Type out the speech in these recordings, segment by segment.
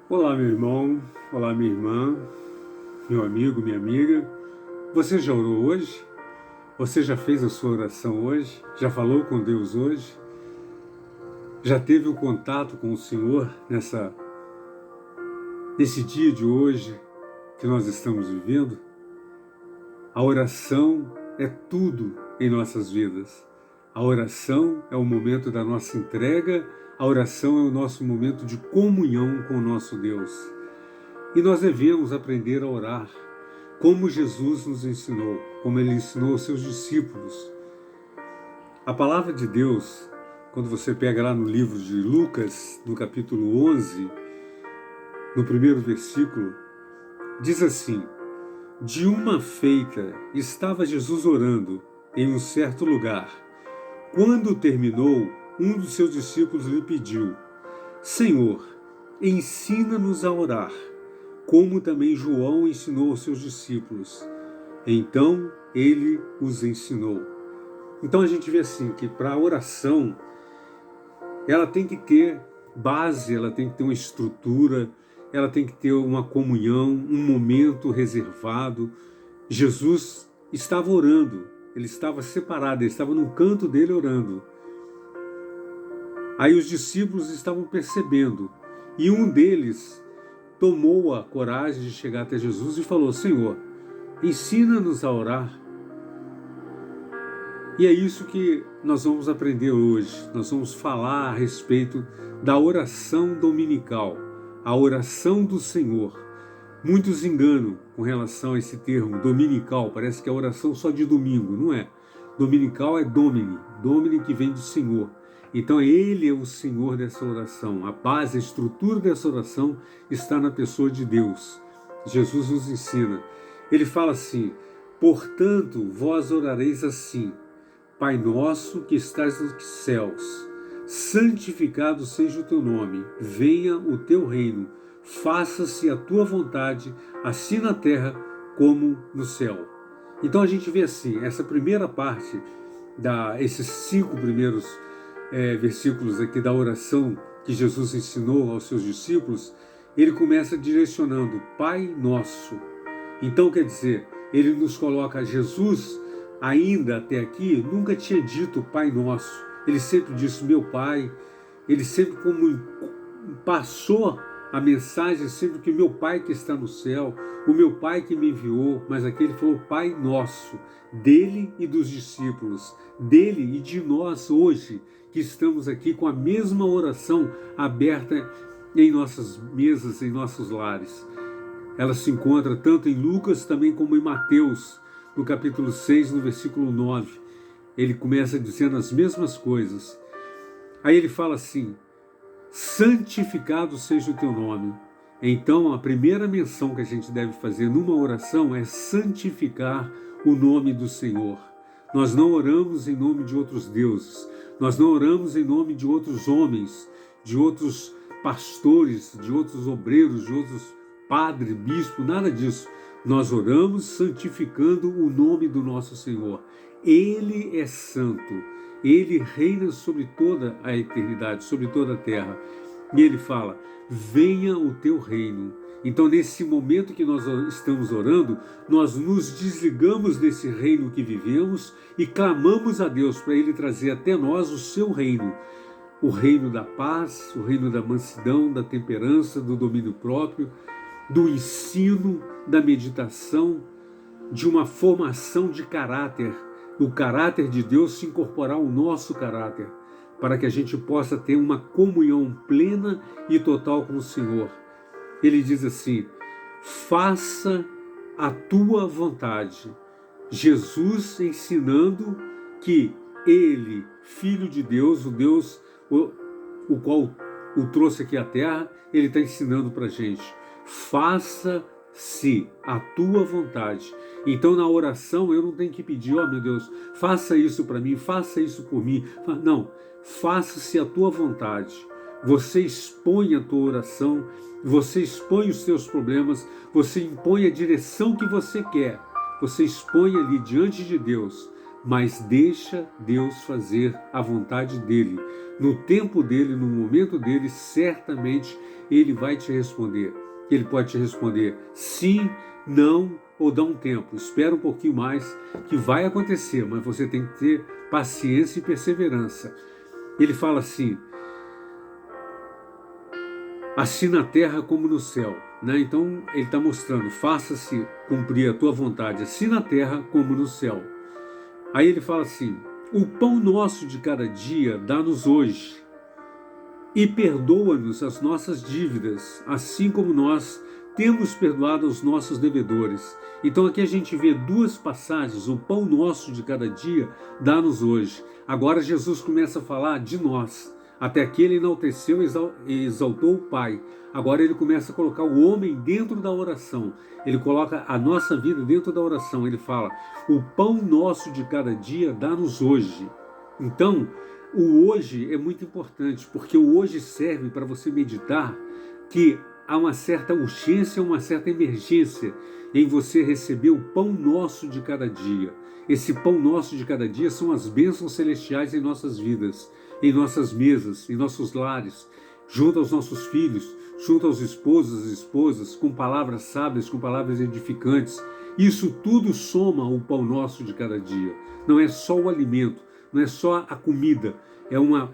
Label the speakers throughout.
Speaker 1: Olá, meu irmão, olá, minha irmã, meu amigo, minha amiga. Você já orou hoje? Você já fez a sua oração hoje? Já falou com Deus hoje? Já teve um contato com o Senhor nesse dia de hoje que nós estamos vivendo? A oração é tudo em nossas vidas. A oração é o momento da nossa entrega, a oração é o nosso momento de comunhão com o nosso Deus. E nós devemos aprender a orar, como Jesus nos ensinou, como Ele ensinou aos seus discípulos. A palavra de Deus, quando você pega lá no livro de Lucas, no capítulo 11, no primeiro versículo, diz assim: De uma feita estava Jesus orando em um certo lugar. Quando terminou, um dos seus discípulos lhe pediu: Senhor, ensina-nos a orar, como também João ensinou aos seus discípulos. Então ele os ensinou. Então a gente vê assim que para a oração ela tem que ter base, ela tem que ter uma estrutura, ela tem que ter uma comunhão, um momento reservado. Jesus estava orando, ele estava separado, ele estava num canto dele orando. Aí os discípulos estavam percebendo e um deles tomou a coragem de chegar até Jesus e falou: Senhor, ensina-nos a orar. E é isso que nós vamos aprender hoje. Nós vamos falar a respeito da oração dominical, a oração do Senhor. Muitos enganam com relação a esse termo dominical, parece que é oração só de domingo, não é? Dominical é Domini, Domini que vem do Senhor. Então Ele é o Senhor dessa oração. A base, a estrutura dessa oração está na pessoa de Deus. Jesus nos ensina. Ele fala assim: portanto, vós orareis assim: Pai nosso que estás nos céus, santificado seja o teu nome, venha o teu reino, faça-se a tua vontade, assim na terra como no céu. Então a gente vê assim, essa primeira parte, esses 5 primeiros versículos aqui da oração que Jesus ensinou aos seus discípulos, ele começa direcionando Pai Nosso. Então quer dizer, ele nos coloca Jesus. Ainda até aqui, nunca tinha dito Pai Nosso. Ele sempre disse meu Pai. Ele sempre passou a mensagem sempre que meu Pai que está no céu, o meu Pai que me enviou. Mas aqui ele falou Pai Nosso, dele e dos discípulos, dele e de nós hoje, que estamos aqui com a mesma oração aberta em nossas mesas, em nossos lares. Ela se encontra tanto em Lucas também como em Mateus, no capítulo 6, no versículo 9, ele começa dizendo as mesmas coisas. Aí ele fala assim: santificado seja o teu nome. Então, a primeira menção que a gente deve fazer numa oração é santificar o nome do Senhor. Nós não oramos em nome de outros deuses, nós não oramos em nome de outros homens, de outros pastores, de outros obreiros, de outros padres, bispos, nada disso. Nós oramos santificando o nome do nosso Senhor. Ele é santo. Ele reina sobre toda a eternidade, sobre toda a terra. E ele fala: venha o teu reino. Então, nesse momento que nós estamos orando, nós nos desligamos desse reino que vivemos e clamamos a Deus para Ele trazer até nós o seu reino. O reino da paz, o reino da mansidão, da temperança, do domínio próprio, do ensino, da meditação, de uma formação de caráter, o caráter de Deus se incorporar ao nosso caráter, para que a gente possa ter uma comunhão plena e total com o Senhor. Ele diz assim: faça a tua vontade. Jesus ensinando que Ele, Filho de Deus, o Deus o qual o trouxe aqui à terra, Ele está ensinando para a gente: faça-se a tua vontade. Então na oração eu não tenho que pedir: ó meu Deus, faça isso para mim, faça isso por mim. Não, faça-se a tua vontade. Você expõe a tua oração, você expõe os seus problemas, você impõe a direção que você quer, você expõe ali diante de Deus, mas deixa Deus fazer a vontade dele. No tempo dele, no momento dele, certamente Ele vai te responder. Ele pode te responder sim, não ou dá um tempo. Espera um pouquinho mais que vai acontecer, mas você tem que ter paciência e perseverança. Ele fala assim, assim na terra como no céu. Então ele está mostrando, faça-se cumprir a tua vontade, assim na terra como no céu. Aí ele fala assim, o pão nosso de cada dia dá-nos hoje e perdoa-nos as nossas dívidas, assim como nós temos perdoado aos nossos devedores. Então aqui a gente vê duas passagens, o pão nosso de cada dia dá-nos hoje. Agora Jesus começa a falar de nós. Até aqui ele enalteceu e exaltou o Pai. Agora ele começa a colocar o homem dentro da oração. Ele coloca a nossa vida dentro da oração. Ele fala, o pão nosso de cada dia dá-nos hoje. Então, o hoje é muito importante, porque o hoje serve para você meditar que há uma certa urgência, uma certa emergência em você receber o pão nosso de cada dia. Esse pão nosso de cada dia são as bênçãos celestiais em nossas vidas, em nossas mesas, em nossos lares, junto aos nossos filhos, junto aos esposos e esposas, com palavras sábias, com palavras edificantes. Isso tudo soma o pão nosso de cada dia. Não é só o alimento, não é só a comida, é uma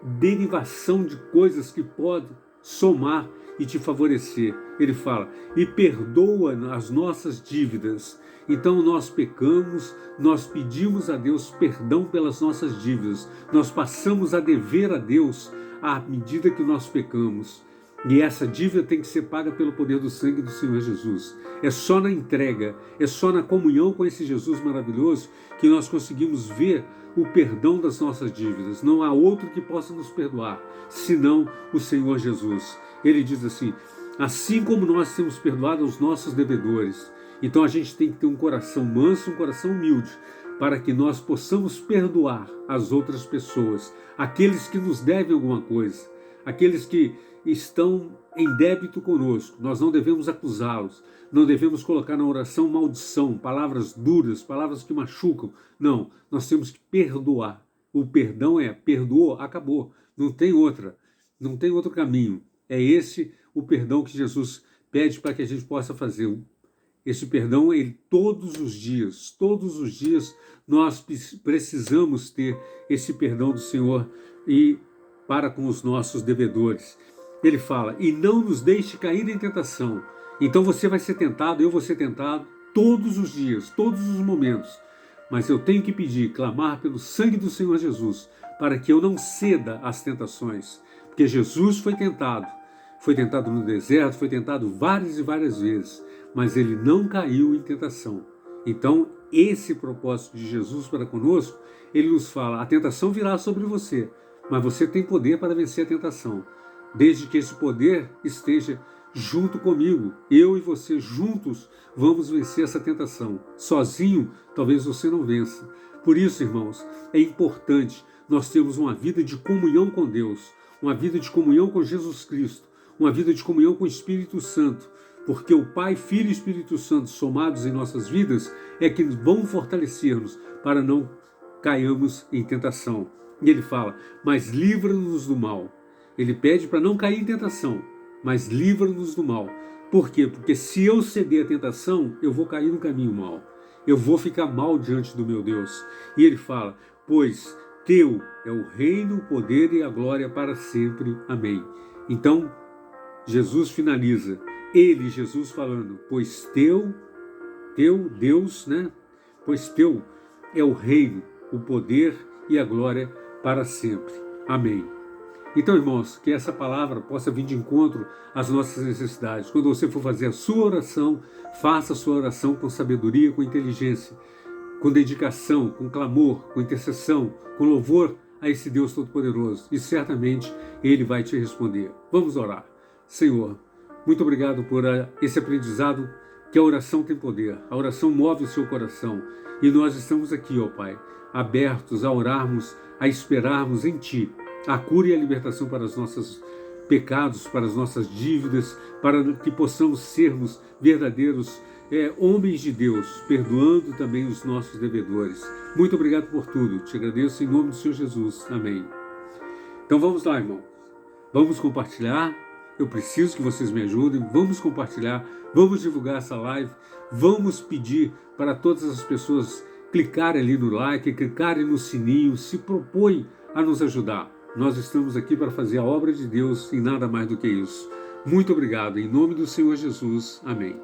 Speaker 1: derivação de coisas que pode somar e te favorecer. Ele fala, e perdoa as nossas dívidas. Então nós pecamos, nós pedimos a Deus perdão pelas nossas dívidas, nós passamos a dever a Deus à medida que nós pecamos. E essa dívida tem que ser paga pelo poder do sangue do Senhor Jesus. É só na entrega, é só na comunhão com esse Jesus maravilhoso que nós conseguimos ver o perdão das nossas dívidas. Não há outro que possa nos perdoar, senão o Senhor Jesus. Ele diz assim, assim como nós temos perdoado aos nossos devedores, então a gente tem que ter um coração manso, um coração humilde, para que nós possamos perdoar as outras pessoas, aqueles que nos devem alguma coisa, aqueles que estão em débito conosco. Nós não devemos acusá-los, não devemos colocar na oração maldição, palavras duras, palavras que machucam. Não, nós temos que perdoar. O perdão é, perdoou, acabou. Não tem outra, não tem outro caminho. É esse o perdão que Jesus pede para que a gente possa fazer. Esse perdão, ele todos os dias nós precisamos ter esse perdão do Senhor e para com os nossos devedores. Ele fala, e não nos deixe cair em tentação. Então você vai ser tentado, eu vou ser tentado todos os dias, todos os momentos. Mas eu tenho que pedir, clamar pelo sangue do Senhor Jesus, para que eu não ceda às tentações. Porque Jesus foi tentado no deserto, foi tentado várias e várias vezes, mas ele não caiu em tentação. Então, esse propósito de Jesus para conosco, ele nos fala, a tentação virá sobre você, mas você tem poder para vencer a tentação, desde que esse poder esteja junto comigo. Eu e você juntos vamos vencer essa tentação. Sozinho, talvez você não vença. Por isso, irmãos, é importante nós termos uma vida de comunhão com Deus, uma vida de comunhão com Jesus Cristo, uma vida de comunhão com o Espírito Santo, porque o Pai, Filho e Espírito Santo somados em nossas vidas é que vão fortalecer-nos para não caiamos em tentação. E ele fala, mas livra-nos do mal. Ele pede para não cair em tentação, mas livra-nos do mal. Por quê? Porque se eu ceder à tentação, eu vou cair no caminho mal. Eu vou ficar mal diante do meu Deus. E ele fala, pois teu é o reino, o poder e a glória para sempre. Amém. Então, Jesus finaliza. Jesus falando, pois teu Deus, Pois teu é o reino, o poder e a glória para sempre. Amém. Então, irmãos, que essa palavra possa vir de encontro às nossas necessidades. Quando você for fazer a sua oração, faça a sua oração com sabedoria, com inteligência, com dedicação, com clamor, com intercessão, com louvor a esse Deus Todo-Poderoso. E certamente Ele vai te responder. Vamos orar. Senhor, muito obrigado por esse aprendizado, que a oração tem poder. A oração move o seu coração. E nós estamos aqui, ó Pai, abertos a orarmos, a esperarmos em Ti a cura e a libertação para os nossos pecados, para as nossas dívidas, para que possamos sermos verdadeiros homens de Deus, perdoando também os nossos devedores. Muito obrigado por tudo. Te agradeço em nome do Senhor Jesus. Amém. Então vamos lá, irmão. Vamos compartilhar, Eu preciso que vocês me ajudem. Vamos compartilhar, vamos divulgar essa live, vamos pedir para todas as pessoas clicarem ali no like, clicarem no sininho, se propõem a nos ajudar. Nós estamos aqui para fazer a obra de Deus e nada mais do que isso. Muito obrigado. Em nome do Senhor Jesus. Amém.